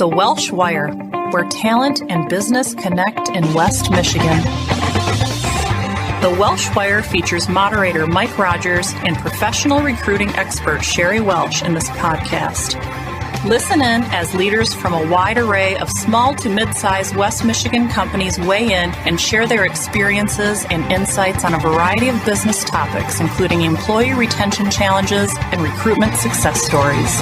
The Welsh Wire, where talent and business connect in West Michigan. The Welsh Wire features moderator Mike Rogers and professional recruiting expert Sherry Welsh in this podcast. Listen in as leaders from a wide array of small to mid-sized West Michigan companies weigh in and share their experiences and insights on a variety of business topics, including employee retention challenges and recruitment success stories.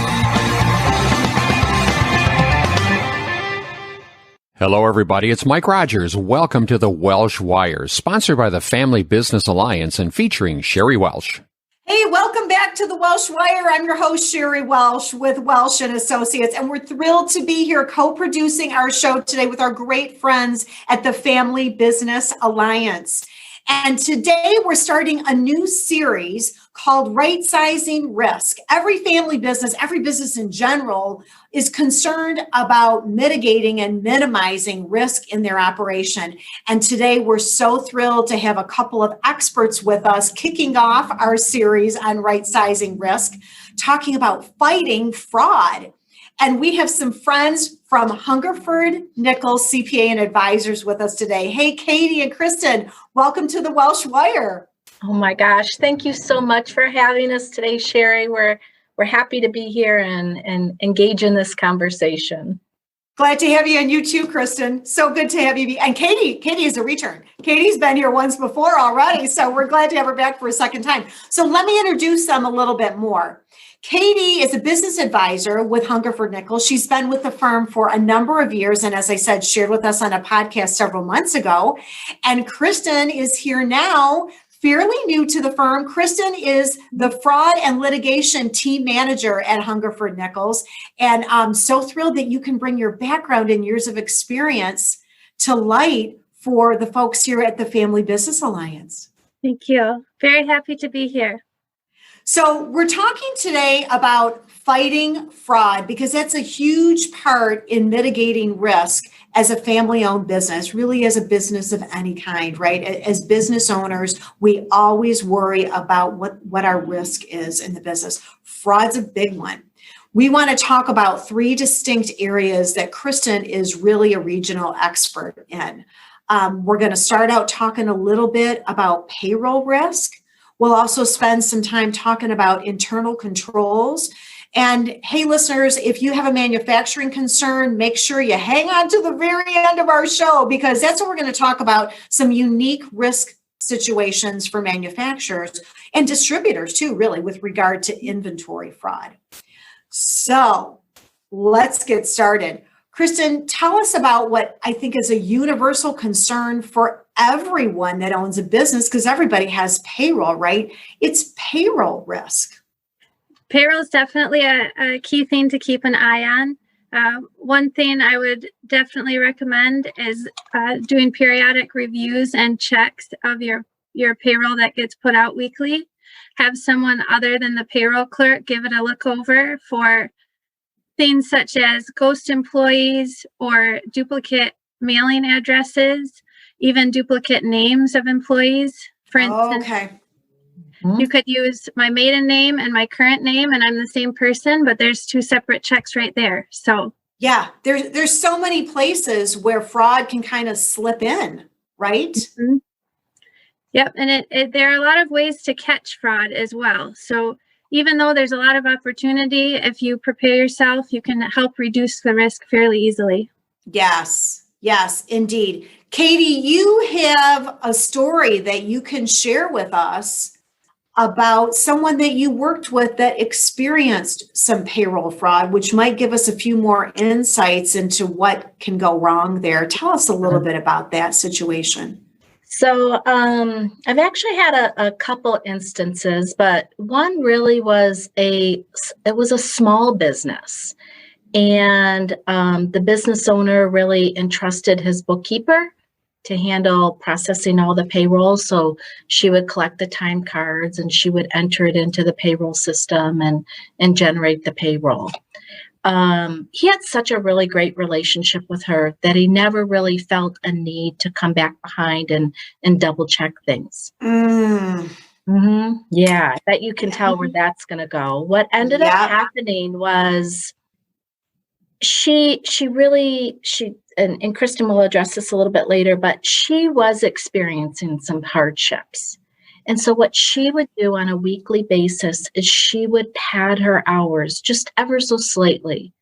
Hello, everybody. It's Mike Rogers. Welcome to the Welsh Wire, sponsored by the Family Business Alliance and featuring Sherry Welsh. Hey, welcome back to the Welsh Wire. I'm your host, Sherry Welsh with Welsh & Associates, and we're thrilled to be here co-producing our show today with our great friends at the Family Business Alliance. And today we're starting a new series called Rightsizing Risk. Every family business, every business in general, is concerned about mitigating and minimizing risk in their operation. And today we're so thrilled to have a couple of experts with us kicking off our series on Rightsizing Risk, talking about fighting fraud. And we have some friends from Hungerford, Nichols, CPA, and advisors with us today. Hey, Katie and Kristen, welcome to the Welsh Wire. Oh my gosh, thank you so much for having us today, Sherry. We're happy to be here and engage in this conversation. Glad to have you, and you too, Kristen. So good to have you. And Katie is a return. Katie's been here once before already, so we're glad to have her back for a second time. So let me introduce them a little bit more. Katie is a business advisor with Hungerford Nichols. She's been with the firm for a number of years, and as I said, shared with us on a podcast several months ago. And Kristen is here now, fairly new to the firm. Kristen is the fraud and litigation team manager at Hungerford Nichols. And I'm so thrilled that you can bring your background and years of experience to light for the folks here at the Family Business Alliance. Thank you. Very happy to be here. So we're talking today about fighting fraud because that's a huge part in mitigating risk as a family-owned business, really as a business of any kind, right? As business owners, we always worry about what our risk is in the business. Fraud's a big one. We want to talk about three distinct areas that Kristen is really a regional expert in. We're going to start out talking a little bit about payroll risk. We'll also spend some time talking about internal controls. And hey, listeners, if you have a manufacturing concern, make sure you hang on to the very end of our show, because that's what we're going to talk about, some unique risk situations for manufacturers and distributors too, really, with regard to inventory fraud. So let's get started. Kristen, tell us about what I think is a universal concern for everyone that owns a business, because everybody has payroll, right? It's payroll risk. Payroll is definitely a key thing to keep an eye on. One thing I would definitely recommend is doing periodic reviews and checks of your payroll that gets put out weekly. Have someone other than the payroll clerk give it a look over for things such as ghost employees or duplicate mailing addresses, even duplicate names of employees. For instance, you could use my maiden name and my current name, and I'm the same person, but there's two separate checks right there. So yeah, there's so many places where fraud can kind of slip in, right? Mm-hmm. Yep, and there are a lot of ways to catch fraud as well. So even though there's a lot of opportunity, if you prepare yourself, you can help reduce the risk fairly easily. Yes, indeed. Katie, you have a story that you can share with us about someone that you worked with that experienced some payroll fraud, which might give us a few more insights into what can go wrong there. Tell us a little bit about that situation. So I've actually had a couple instances, but one really was it was a small business, and the business owner really entrusted his bookkeeper to handle processing all the payroll. So she would collect the time cards and she would enter it into the payroll system and generate the payroll. He had such a really great relationship with her that he never really felt a need to come back behind and double check things. Mm-hmm. Yeah, I bet you can tell where that's going to go. What ended up happening was she really, and Kristen will address this a little bit later, but she was experiencing some hardships. And so what she would do on a weekly basis is she would pad her hours just ever so slightly,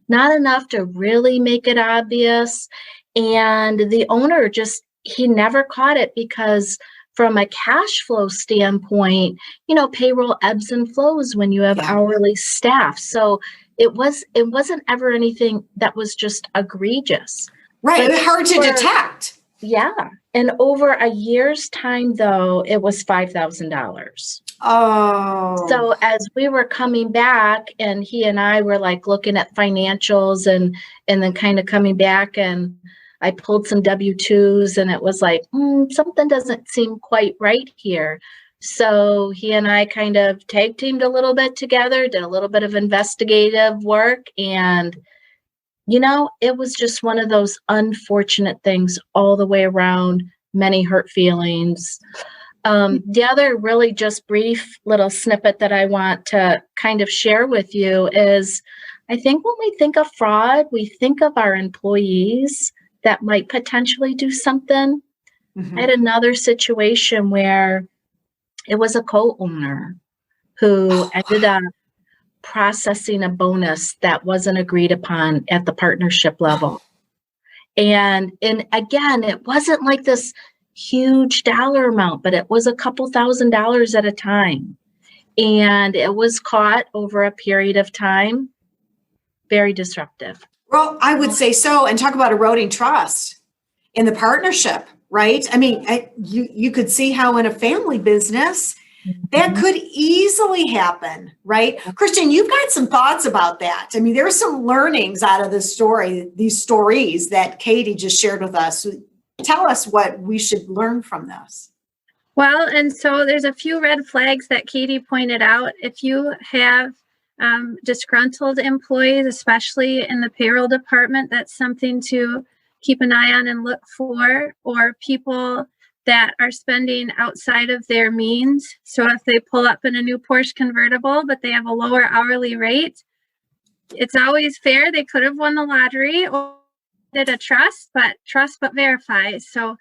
not enough to really make it obvious. And the owner he never caught it, because from a cash flow standpoint, payroll ebbs and flows when you have hourly staff. So it wasn't ever anything that was just egregious. Right. But It was hard to detect. Yeah. And over a year's time, though, it was $5,000. Oh. So as we were coming back, and he and I were like looking at financials and then kind of coming back, and I pulled some W-2s, and it was like, something doesn't seem quite right here. So he and I kind of tag teamed a little bit together, did a little bit of investigative work, and it was just one of those unfortunate things all the way around, many hurt feelings. The other really just brief little snippet that I want to kind of share with you is, I think when we think of fraud, we think of our employees that might potentially do something. Mm-hmm. I had another situation where it was a co-owner who ended up processing a bonus that wasn't agreed upon at the partnership level. And again, it wasn't like this huge dollar amount, but it was a couple $1,000s at a time. And it was caught over a period of time. Very disruptive. Well, I would say so. And talk about eroding trust in the partnership, right? I mean, you could see how in a family business, that could easily happen, right? Kristen, you've got some thoughts about that. I mean, there are some learnings out of this story, these stories that Katie just shared with us. Tell us what we should learn from this. Well, and so there's a few red flags that Katie pointed out. If you have disgruntled employees, especially in the payroll department, that's something to keep an eye on and look for, or people that are spending outside of their means. So if they pull up in a new Porsche convertible, but they have a lower hourly rate, it's always fair. They could have won the lottery or did a trust but verify. So,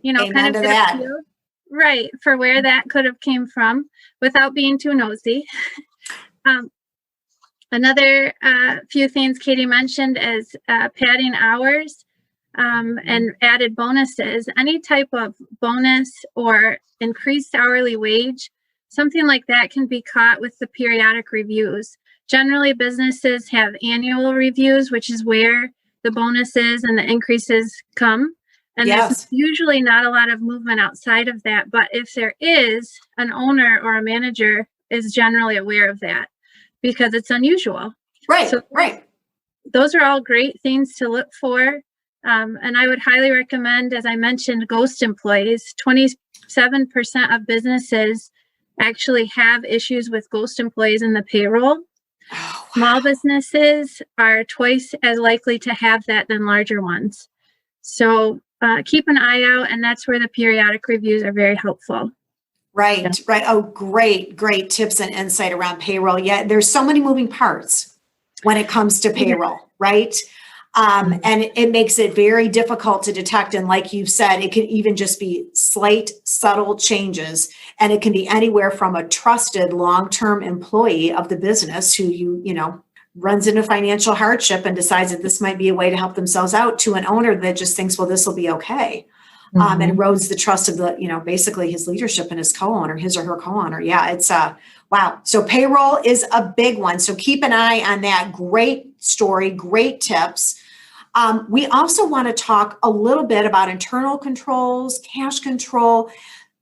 kind of get a feel, right, for where that could have came from without being too nosy. Another few things Katie mentioned is padding hours. And added bonuses, any type of bonus or increased hourly wage, something like that can be caught with the periodic reviews. Generally, businesses have annual reviews, which is where the bonuses and the increases come. And there's usually not a lot of movement outside of that. But if there is, an owner or a manager is generally aware of that because it's unusual. Right, so, right. Those are all great things to look for. And I would highly recommend, as I mentioned, ghost employees. 27% of businesses actually have issues with ghost employees in the payroll. Oh, wow. Small businesses are twice as likely to have that than larger ones. So keep an eye out, and that's where the periodic reviews are very helpful. Right, right. Oh, great tips and insight around payroll. Yeah, there's so many moving parts when it comes to payroll, right? And it makes it very difficult to detect. And like you said, it can even just be slight, subtle changes. And it can be anywhere from a trusted long-term employee of the business who runs into financial hardship and decides that this might be a way to help themselves out, to an owner that just thinks, well, this will be okay. And erodes the trust of the, basically his leadership and his co-owner, his or her co-owner. Yeah, it's wow. So payroll is a big one. So keep an eye on that. Great story, great tips. We also want to talk a little bit about internal controls, cash control.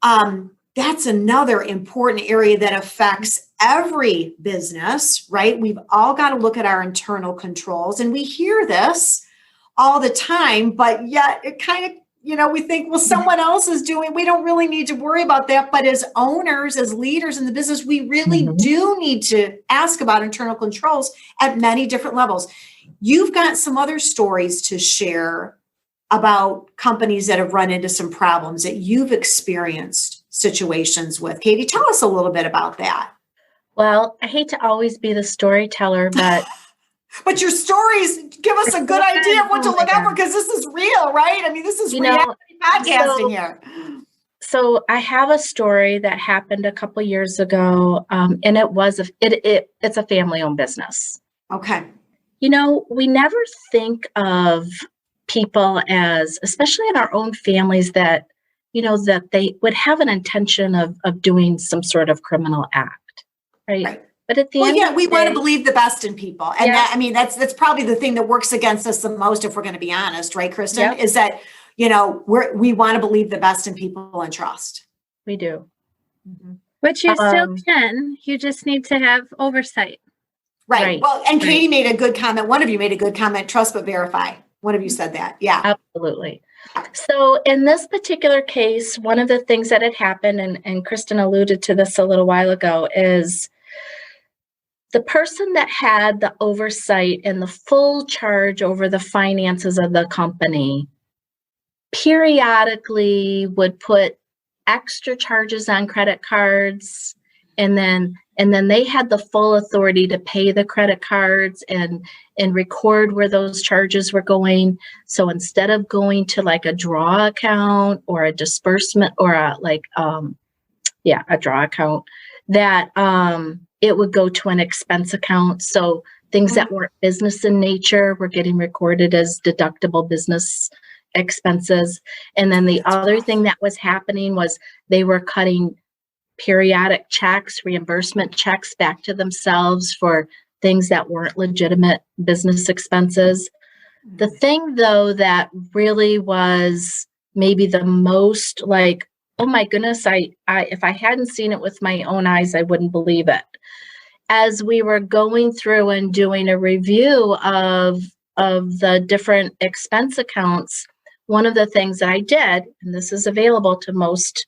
That's another important area that affects every business, right? We've all got to look at our internal controls, and we hear this all the time, but yet it kind of, we think, well, someone else is doing, we don't really need to worry about that. But as owners, as leaders in the business, we really do need to ask about internal controls at many different levels. You've got some other stories to share about companies that have run into some problems that you've experienced situations with. Katie, tell us a little bit about that. Well, I hate to always be the storyteller, but But your stories give us a good idea of what to look out for, because this is real, right? I mean, this is reality podcasting here. So I have a story that happened a couple years ago, and it's a family-owned business. Okay. We never think of people as, especially in our own families, that that they would have an intention of doing some sort of criminal act, right? But at the end, we want to believe the best in people, and that's probably the thing that works against us the most, if we're going to be honest, right, Kristen? Is that we want to believe the best in people and trust. We do, which you still can. You just need to have oversight. Right. Well, and Katie made a good comment. One of you made a good comment. Trust but verify. One of you said that. Yeah, absolutely. So in this particular case, one of the things that had happened, and Kristen alluded to this a little while ago, is the person that had the oversight and the full charge over the finances of the company periodically would put extra charges on credit cards, and then they had the full authority to pay the credit cards and record where those charges were going. So instead of going to like a draw account or a disbursement or a draw account, that it would go to an expense account. So things that weren't business in nature were getting recorded as deductible business expenses. And then the other thing that was happening was they were cutting periodic checks, reimbursement checks back to themselves for things that weren't legitimate business expenses. The thing, though, that really was maybe the most like, oh my goodness, I if I hadn't seen it with my own eyes, I wouldn't believe it. As we were going through and doing a review of the different expense accounts, one of the things that I did, and this is available to most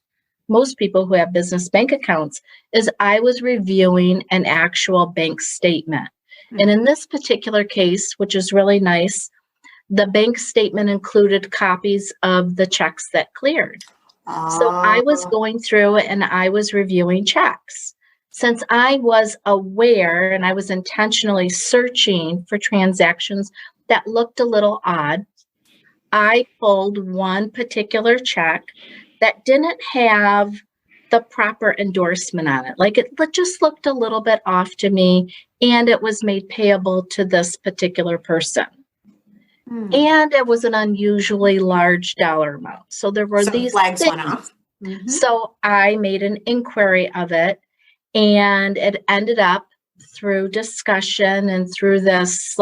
people who have business bank accounts, is I was reviewing an actual bank statement. And in this particular case, which is really nice, the bank statement included copies of the checks that cleared. So I was going through and I was reviewing checks. Since I was aware and I was intentionally searching for transactions that looked a little odd, I pulled one particular check that didn't have the proper endorsement on it. Like it just looked a little bit off to me, and it was made payable to this particular person. And it was an unusually large dollar amount. So there were these flags things. Went off. So I made an inquiry of it, and it ended up through discussion and through this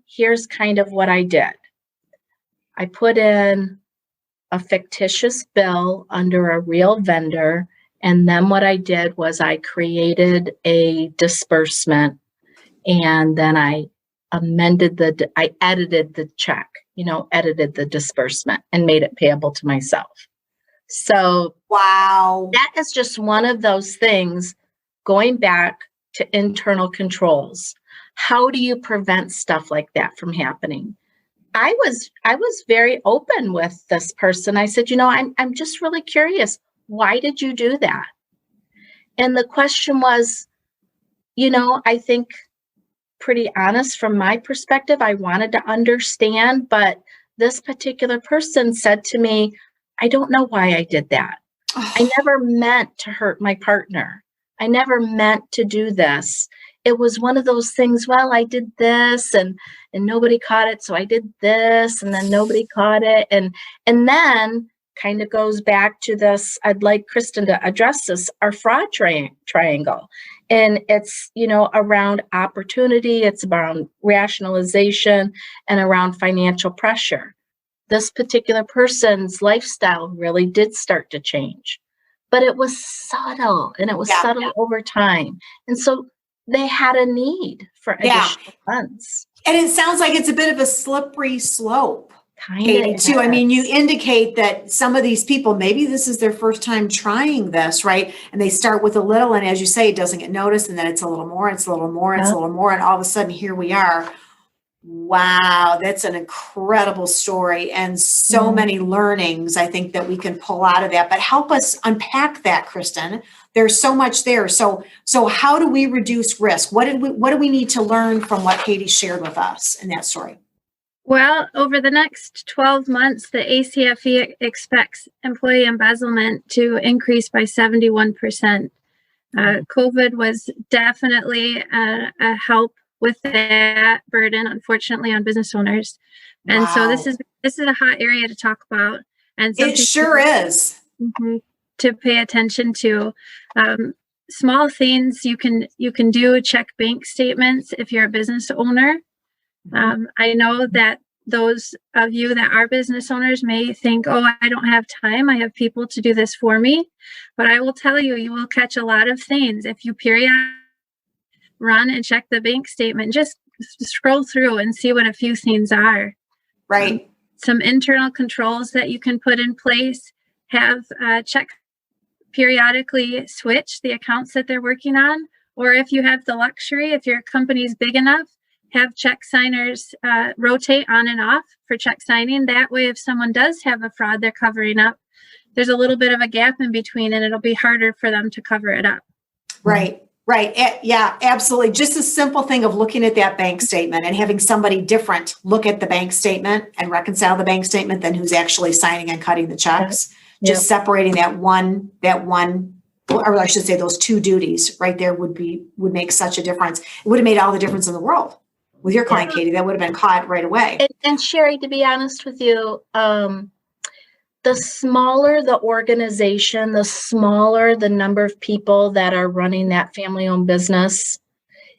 here's kind of what I did. I put in a fictitious bill under a real vendor, and then what I did was I created a disbursement, and then I edited the check, edited the disbursement and made it payable to myself. So wow, that is just one of those things, going back to internal controls. How do you prevent stuff like that from happening? I was very open with this person. I said, I'm just really curious. Why did you do that? And the question was, I think pretty honest from my perspective. I wanted to understand, but this particular person said to me, I don't know why I did that. I never meant to hurt my partner. I never meant to do this. It was one of those things, I did this and nobody caught it. So I did this and then nobody caught it. And then kind of goes back to this, I'd like Kristen to address this, our fraud triangle. And it's, around opportunity, it's around rationalization and around financial pressure. This particular person's lifestyle really did start to change, but it was subtle, and it was subtle over time. And so they had a need for additional funds. And it sounds like it's a bit of a slippery slope. Kind of too. I mean, you indicate that some of these people, maybe this is their first time trying this, right? And they start with a little, and as you say, it doesn't get noticed, and then it's a little more, it's a little more, it's a little more, and all of a sudden here we are. Wow, that's an incredible story and so many learnings I think that we can pull out of that. But help us unpack that, Kristen. There's so much there. So how do we reduce risk? What do we need to learn from what Katie shared with us in that story? Well, over the next 12 months, the ACFE expects employee embezzlement to increase by 71%. COVID was definitely a help with that burden, unfortunately, on business owners. And so this is a hot area to talk about. And it sure is. To pay attention to. Small things you can do: check bank statements if you're a business owner. I know that those of you that are business owners may think, oh, I don't have time. I have people to do this for me. But I will tell you, you will catch a lot of things if you periodically run and check the bank statement. Just scroll through and see what a few things are. Right. Some internal controls that you can put in place. Have check periodically switch the accounts that they're working on. Or if you have the luxury, if your company's big enough, have check signers rotate on and off for check signing. That way, if someone does have a fraud they're covering up, there's a little bit of a gap in between and it'll be harder for them to cover it up. Right. Yeah, absolutely. Just a simple thing of looking at that bank statement and having somebody different look at the bank statement and reconcile the bank statement than who's actually signing and cutting the checks. Just separating that one, or I should say those two duties right there would make such a difference. It would have made all the difference in the world. With your client, Katie, that would have been caught right away. And Sherry, to be honest with you, the smaller the organization, the smaller the number of people that are running that family-owned business,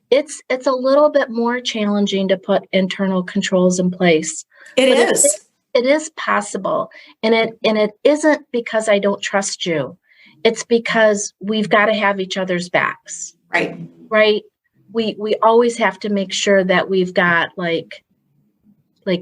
it's a little bit more challenging to put internal controls in place. It is. It is possible, and it isn't because I don't trust you. It's because we've got to have each other's backs. Right. We always have to make sure that we've got like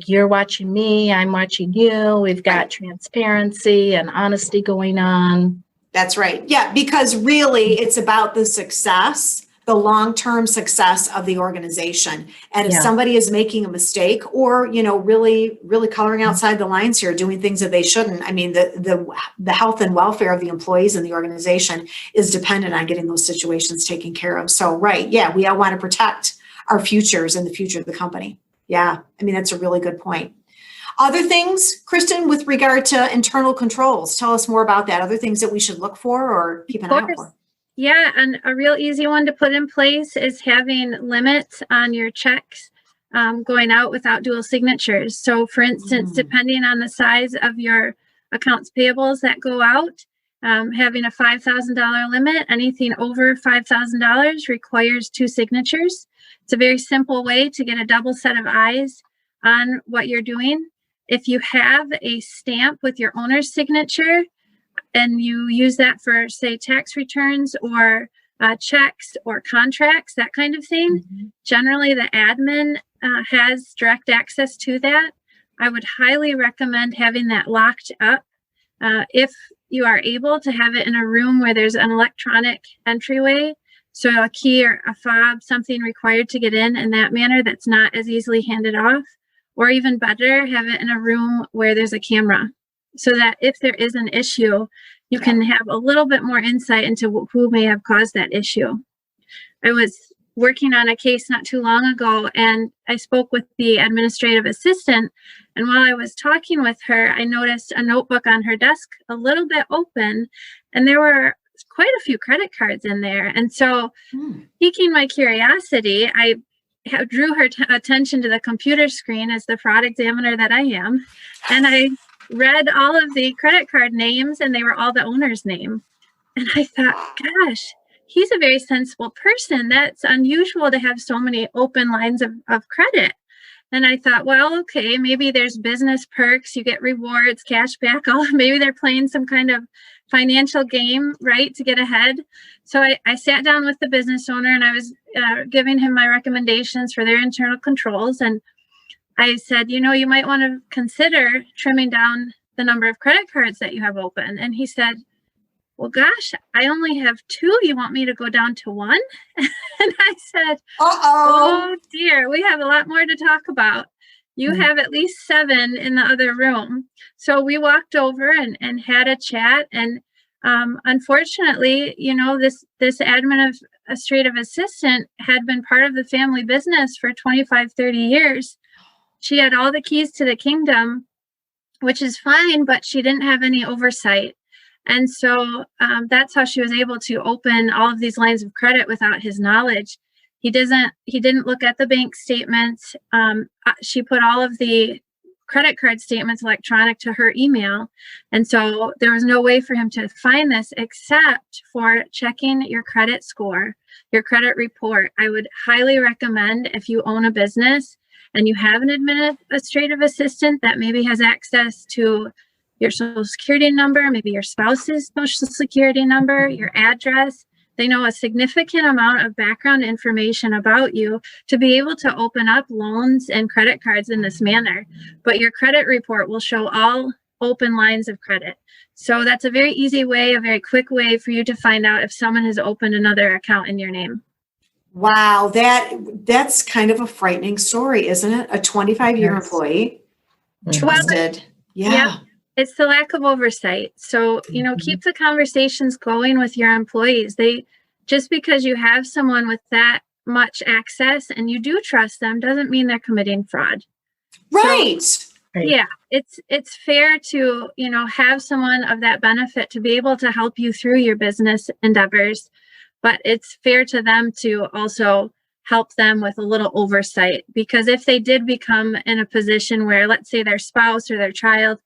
you're watching me, I'm watching you. We've got transparency and honesty going on. That's right. Yeah, because really it's about the success, the long-term success of the organization. And if somebody is making a mistake or, really, really coloring outside the lines here, doing things that they shouldn't, I mean, the health and welfare of the employees in the organization is dependent on getting those situations taken care of. So, we all want to protect our futures and the future of the company. Yeah, I mean, that's a really good point. Other things, Kristen, with regard to internal controls, tell us more about that. Other things that we should look for or keep an eye out for. Yeah, and a real easy one to put in place is having limits on your checks going out without dual signatures. So, for instance, depending on the size of your accounts payables that go out, having a $5,000 limit, anything over $5,000 requires 2 signatures. It's a very simple way to get a double set of eyes on what you're doing. If you have a stamp with your owner's signature, and you use that for, say, tax returns or checks or contracts, that kind of thing, generally the admin has direct access to that. I would highly recommend having that locked up. If you are able to have it in a room where there's an electronic entryway, so a key or a fob, something required to get in that manner that's not as easily handed off, or even better, have it in a room where there's a camera, so that if there is an issue, you can have a little bit more insight into who may have caused that issue. I was working on a case not too long ago, and I spoke with the administrative assistant. And while I was talking with her, I noticed a notebook on her desk a little bit open, and there were quite a few credit cards in there. And so, piquing my curiosity, I drew her attention to the computer screen as the fraud examiner that I am, and I read all of the credit card names, and they were all the owner's name. And I thought, gosh, he's a very sensible person. That's unusual to have so many open lines of credit. And I thought, well, okay, maybe there's business perks, you get rewards, cash back, maybe they're playing some kind of financial game, right, to get ahead. So I sat down with the business owner, and I was giving him my recommendations for their internal controls. And I said, you might want to consider trimming down the number of credit cards that you have open. And he said, well, gosh, I only have 2. You want me to go down to 1? And I said, oh dear, we have a lot more to talk about. You have at least 7 in the other room. So we walked over and had a chat. And unfortunately, this administrative assistant had been part of the family business for 25, 30 years. She had all the keys to the kingdom, which is fine, but she didn't have any oversight. And so that's how she was able to open all of these lines of credit without his knowledge. He didn't look at the bank statements. She put all of the credit card statements electronic to her email. And so there was no way for him to find this except for checking your credit score, your credit report. I would highly recommend, if you own a business and you have an administrative assistant that maybe has access to your social security number, maybe your spouse's social security number, your address. They know a significant amount of background information about you to be able to open up loans and credit cards in this manner. But your credit report will show all open lines of credit. So that's a very easy way, a very quick way for you to find out if someone has opened another account in your name. Wow, that's kind of a frightening story, isn't it? A 25-year employee, trusted. Yeah. It's the lack of oversight. So, keep the conversations going with your employees. Just because you have someone with that much access and you do trust them doesn't mean they're committing fraud. Right. Yeah, it's fair to, have someone of that benefit to be able to help you through your business endeavors, but it's fair to them to also help them with a little oversight, because if they did become in a position where, let's say, their spouse or their child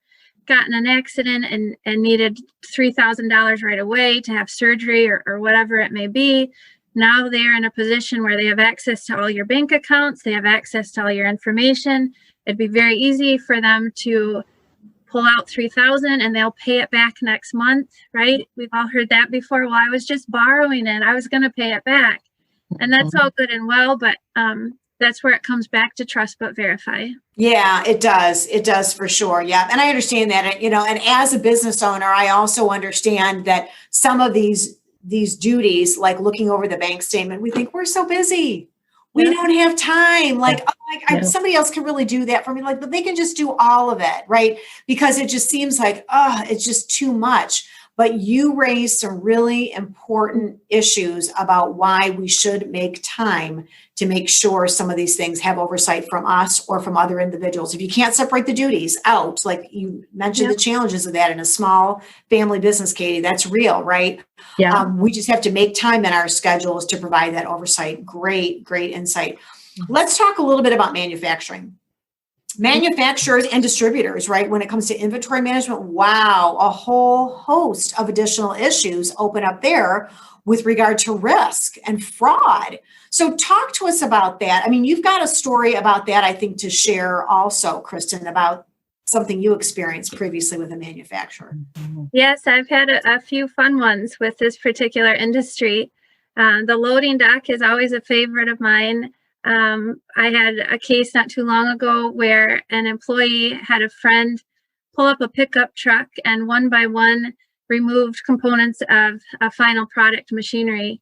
got in an accident and needed $3,000 right away to have surgery or whatever it may be, now they're in a position where they have access to all your bank accounts, they have access to all your information. It'd be very easy for them to pull out $3,000 and they'll pay it back next month, right? We've all heard that before. Well, I was just borrowing it, I was going to pay it back. And that's all good and well, but that's where it comes back to trust but verify. Yeah, it does. It does for sure. Yeah. And I understand that, and as a business owner, I also understand that some of these duties, like looking over the bank statement, we think we're so busy. We don't have time. Somebody else can really do that for me. But they can just do all of it, right? Because it just seems like, it's just too much. But you raised some really important issues about why we should make time to make sure some of these things have oversight from us or from other individuals. If you can't separate the duties out, like you mentioned, the challenges of that in a small family business, Katie, that's real, right? Yeah. We just have to make time in our schedules to provide that oversight. Great insight. Let's talk a little bit about manufacturing. Manufacturers and distributors, right? When it comes to inventory management, wow, a whole host of additional issues open up there with regard to risk and fraud. So talk to us about that. I mean, you've got a story about that, I think, to share also, Kristen, about something you experienced previously with a manufacturer. Yes, I've had a few fun ones with this particular industry. The loading dock is always a favorite of mine. I had a case not too long ago where an employee had a friend pull up a pickup truck and one by one removed components of a final product machinery.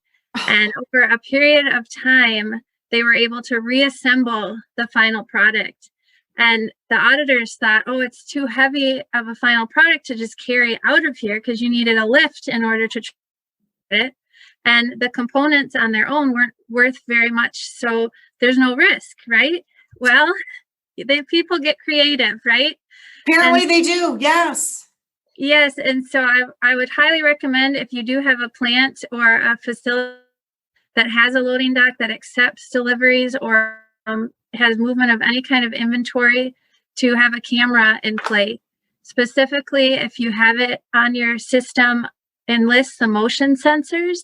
And over a period of time, they were able to reassemble the final product. And the auditors thought, it's too heavy of a final product to just carry out of here because you needed a lift in order to it. And the components on their own weren't worth very much. So there's no risk, right? Well, people get creative, right? Apparently they do. Yes. Yes. And so I would highly recommend, if you do have a plant or a facility that has a loading dock that accepts deliveries or has movement of any kind of inventory, to have a camera in play. Specifically, if you have it on your system, enlist the motion sensors.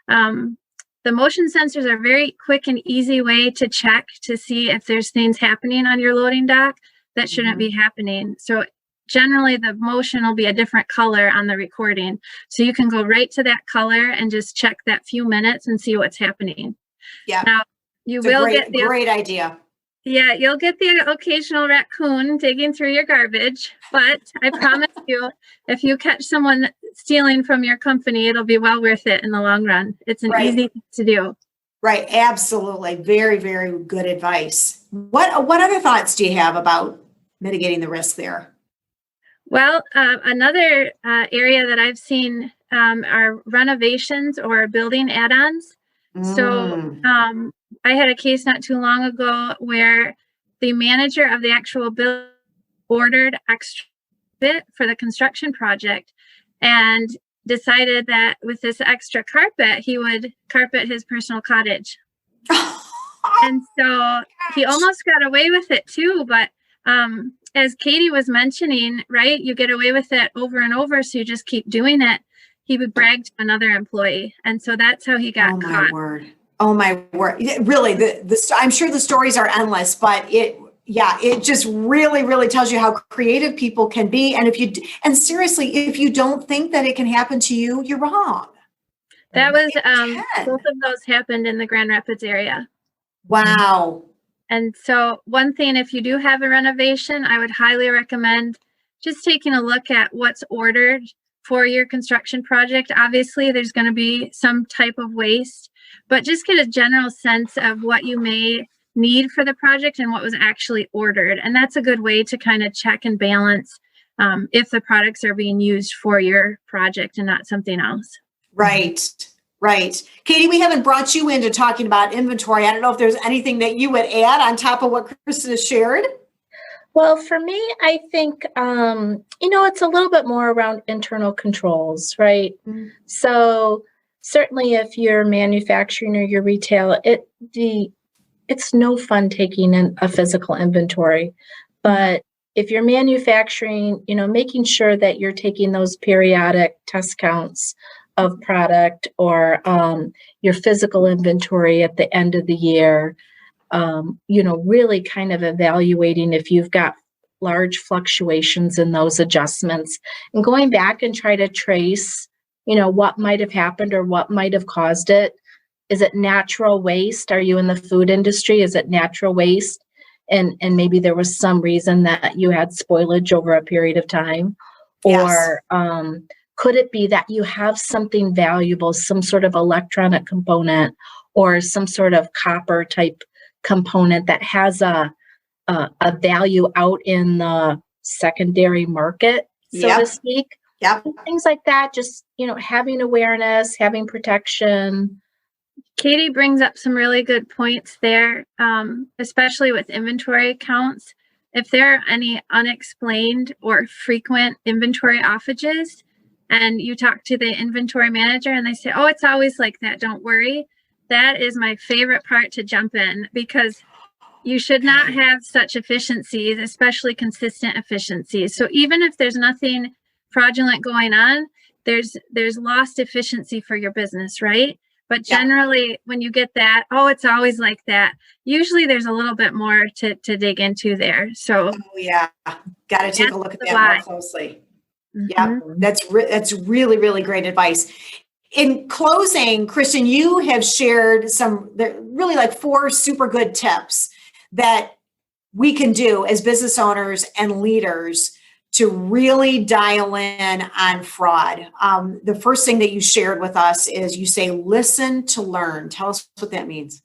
The motion sensors are a very quick and easy way to check to see if there's things happening on your loading dock that shouldn't be happening. So generally the motion will be a different color on the recording. So you can go right to that color and just check that few minutes and see what's happening. Yeah. Now you will get the great idea. Yeah, you'll get the occasional raccoon digging through your garbage, but I promise you, if you catch someone stealing from your company, it'll be well worth it in the long run. It's an easy thing to do. Right. Absolutely. Very, very good advice. What other thoughts do you have about mitigating the risk there? Well, another area that I've seen are renovations or building add-ons. So I had a case not too long ago where the manager of the actual building ordered extra bit for the construction project and decided that with this extra carpet, he would carpet his personal cottage. And so he almost got away with it too. But as Katie was mentioning, right, you get away with it over and over. So you just keep doing it. He would brag to another employee. And so that's how he got caught. Oh my word. Really, I'm sure the stories are endless, but it just really, really tells you how creative people can be. And seriously, if you don't think that it can happen to you, you're wrong. That was, both of those happened in the Grand Rapids area. Wow. And so one thing, if you do have a renovation, I would highly recommend just taking a look at what's ordered for your construction project. Obviously, there's going to be some type of waste, but just get a general sense of what you may need for the project and what was actually ordered. And that's a good way to kind of check and balance if the products are being used for your project and not something else. Right. Katie, we haven't brought you into talking about inventory. I don't know if there's anything that you would add on top of what Kristen has shared. Well, for me, I think, it's a little bit more around internal controls, right? Mm-hmm. So certainly if you're manufacturing or you're retail, it's no fun taking in a physical inventory. But if you're manufacturing, making sure that you're taking those periodic test counts of product or your physical inventory at the end of the year, really kind of evaluating if you've got large fluctuations in those adjustments and going back and try to trace, what might have happened or what might have caused it. Is it natural waste? Are you in the food industry? Is it natural waste? And maybe there was some reason that you had spoilage over a period of time. Yes. Or could it be that you have something valuable, some sort of electronic component or some sort of copper type component that has a value out in the secondary market, so to speak? Yep. Things like that, just, having awareness, having protection. Katie brings up some really good points there, especially with inventory counts. If there are any unexplained or frequent inventory offages, and you talk to the inventory manager and they say, oh, it's always like that, don't worry. That is my favorite part to jump in, because you should not have such efficiencies, especially consistent efficiencies. So even if there's nothing fraudulent going on, there's lost efficiency for your business, right? But generally, when you get that, oh, it's always like that, usually there's a little bit more to dig into there. So got to take a look at that more closely. Yeah, that's really, really great advice. In closing, Kristen, you have shared some really like 4 super good tips that we can do as business owners and leaders to really dial in on fraud. The first thing that you shared with us is you say, listen to learn. Tell us what that means.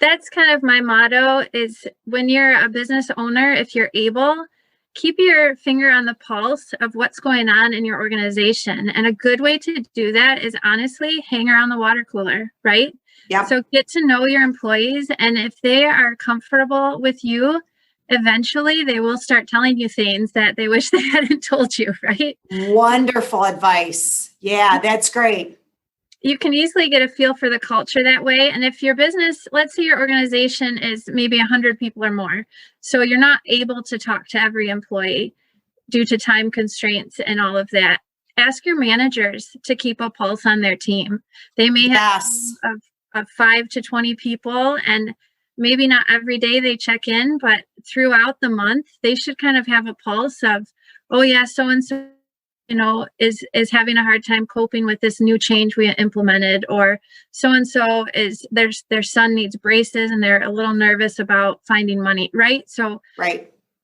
That's kind of my motto is when you're a business owner, if you're able, keep your finger on the pulse of what's going on in your organization. And a good way to do that is honestly hang around the water cooler, right? Yeah. So get to know your employees. And if they are comfortable with you, eventually they will start telling you things that they wish they hadn't told you, right? Wonderful advice. Yeah, that's great. You can easily get a feel for the culture that way. And if your business, let's say your organization is maybe 100 people or more, so you're not able to talk to every employee due to time constraints and all of that, ask your managers to keep a pulse on their team. They may have of 5 to 20 people, and maybe not every day they check in, but throughout the month, they should kind of have a pulse of, oh yeah, so-and-so is having a hard time coping with this new change we implemented, or so-and-so is their son needs braces and they're a little nervous about finding money, right? So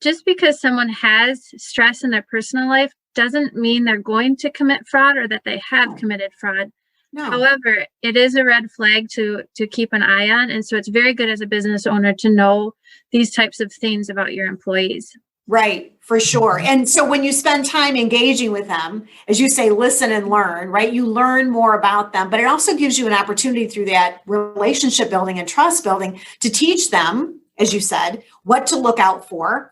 just because someone has stress in their personal life doesn't mean they're going to commit fraud or that they have committed fraud. No. However, it is a red flag to keep an eye on. And so it's very good as a business owner to know these types of things about your employees. Right, for sure. And so when you spend time engaging with them, as you say, listen and learn, right? You learn more about them, but it also gives you an opportunity through that relationship building and trust building to teach them, as you said, what to look out for,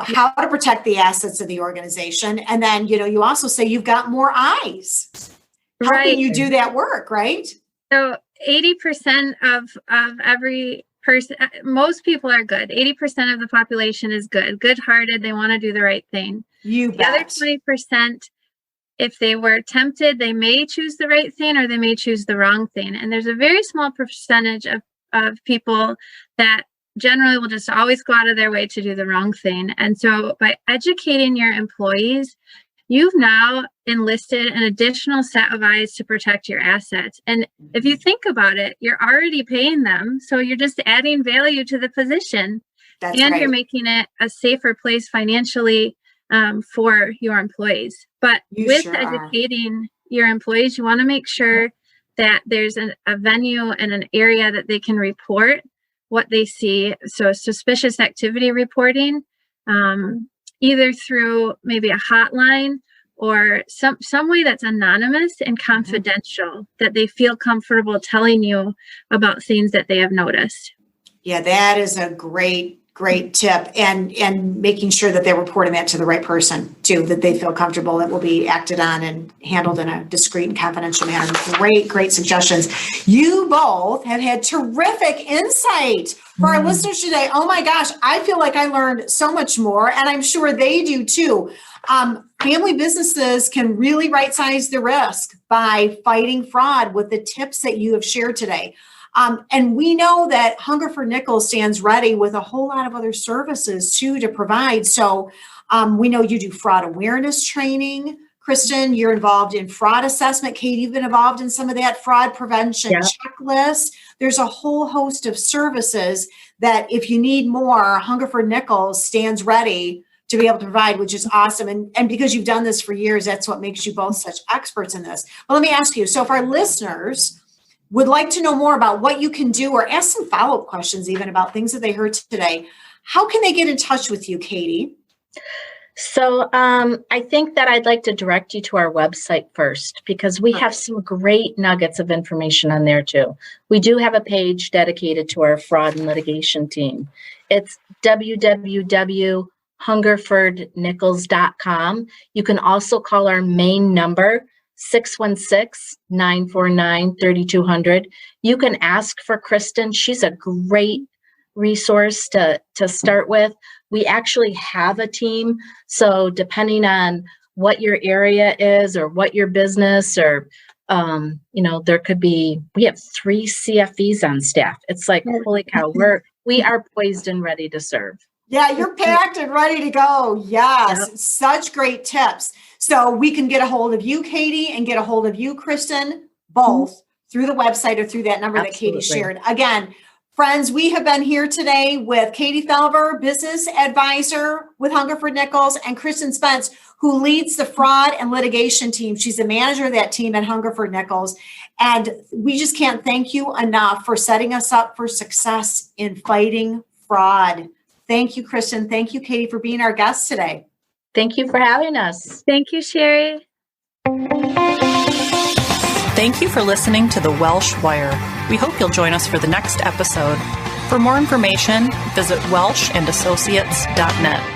how to protect the assets of the organization. And then, you also say you've got more eyes helping you do that work, right? So 80% of every person, most people are good. 80% of the population is good-hearted. They want to do the right thing. You bet. The other 20%, if they were tempted, they may choose the right thing or they may choose the wrong thing. And there's a very small percentage of people that generally will just always go out of their way to do the wrong thing. And so by educating your employees, you've now enlisted an additional set of eyes to protect your assets. And if you think about it, you're already paying them. So you're just adding value to the position. That's right. You're making it a safer place financially for your employees. But with educating your employees, you want to make sure that there's a venue and an area that they can report what they see. So suspicious activity reporting, either through maybe a hotline or some way that's anonymous and confidential, that they feel comfortable telling you about things that they have noticed. Yeah, that is a great tip, and making sure that they're reporting that to the right person too, that they feel comfortable that will be acted on and handled in a discreet and confidential manner. Great suggestions. You both have had terrific insight for our listeners today. Oh my gosh, I feel like I learned so much more, and I'm sure they do too. Family businesses can really right-size the risk by fighting fraud with the tips that you have shared today. And we know that Hungerford Nichols stands ready with a whole lot of other services too to provide. So we know you do fraud awareness training. Kristen, you're involved in fraud assessment. Kate, you've been involved in some of that fraud prevention checklist. There's a whole host of services that if you need more, Hungerford Nichols stands ready to be able to provide, which is awesome. And because you've done this for years, that's what makes you both such experts in this. But let me ask you, so if our listeners would like to know more about what you can do or ask some follow-up questions even about things that they heard today, how can they get in touch with you, Katie? So I think that I'd like to direct you to our website first, because we have some great nuggets of information on there too. We do have a page dedicated to our fraud and litigation team. It's www.hungerfordnichols.com. You can also call our main number, 616-949-3200. You can ask for Kristen. She's a great resource to start with. We actually have a team. So depending on what your area is or what your business or, there could be, we have 3 CFEs on staff. It's like, holy cow, we are poised and ready to serve. Yeah, you're packed and ready to go. Yes, Such great tips. So we can get a hold of you, Katie, and get a hold of you, Kristen, both through the website or through that number that Katie shared. Again, friends, we have been here today with Katie Felver, business advisor with Hungerford Nichols, and Kristen Spence, who leads the fraud and litigation team. She's the manager of that team at Hungerford Nichols. And we just can't thank you enough for setting us up for success in fighting fraud. Thank you, Kristen. Thank you, Katie, for being our guest today. Thank you for having us. Thank you, Sherry. Thank you for listening to The Welsh Wire. We hope you'll join us for the next episode. For more information, visit welshandassociates.net.